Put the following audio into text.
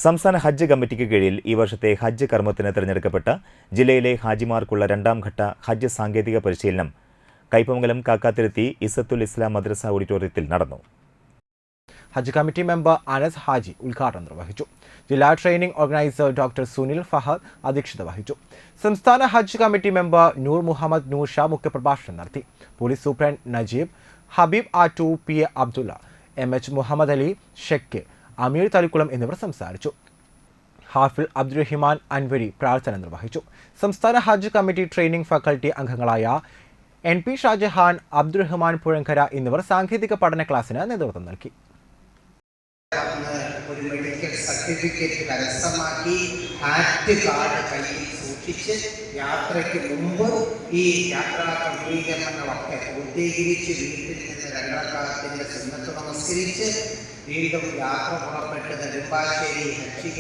സംസ്ഥാന ഹജ്ജ് കമ്മിറ്റിക്ക് കീഴിൽ ഈ വർഷത്തെ ഹജ്ജ് കർമ്മത്തിന് തിരഞ്ഞെടുക്കപ്പെട്ട ജില്ലയിലെ ഹാജിമാർക്കുള്ള രണ്ടാം ഘട്ട ഹജ്ജ് സാങ്കേതിക പരിശീലനം കൈപ്പമംഗലം കാക്കാത്തിരുത്തി ഇസത്തുൽ ഇസ്ലാം മദ്രസ ഓഡിറ്റോറിയത്തിൽ നടന്നു. ഹജ്ജ് കമ്മിറ്റി മെമ്പർ അനസ് ഹാജി ഉദ്ഘാടനം നിർവഹിച്ചു. ജില്ലാ training organiser doctor Sunil Fahad അധ്യക്ഷത വഹിച്ചു. സംസ്ഥാന ഹജ്ജ് കമ്മിറ്റി മെമ്പർ നൂർ മുഹമ്മദ് നൂർ ഷാ മുഖ്യപ്രഭാഷണം നടത്തി. Police superintendent Najeeb, Habeeb Attu, P A Abdulla, M H. Muhammad Ali, Sheikh, Ameer Thalikulam എന്നിവർ സംസാരിച്ചു. ഹാഫിൽ അബ്ദുറഹിമാൻ അൻവരി പ്രാർത്ഥന നിർവഹിച്ചു. സംസ്ഥാന ഹജ്ജ് കമ്മിറ്റി ട്രെയിനിംഗ് ഫാക്കൽറ്റി അംഗങ്ങളായ എൻ.പി. ഷാജഹാൻ, അബ്ദുറഹ്മാൻ പുഴങ്കര എന്നിവർ സാങ്കേതിക പഠന ക്ലാസ്സിന് നേതൃത്വം നൽകി. ഒരു മെഡിക്കൽ സർട്ടിഫിക്കറ്റ് കരസ്ഥമാക്കി ആക്ട് കാർഡ് കയ്യിൽ സൂക്ഷിച്ച് യാത്രയ്ക്ക് മുമ്പ് ഈ യാത്രാ ക്രമീകരണങ്ങളൊക്കെ പൂർത്തീകരിച്ച് വീട്ടിൽ നിന്ന് രണ്ടരക്കാലത്തിൻ്റെ സുന്നത്ത് നമസ്കരിച്ച് വീണ്ടും യാത്ര പുറപ്പെട്ട് നെടുമ്പാശ്ശേരി ഹജ്ജ്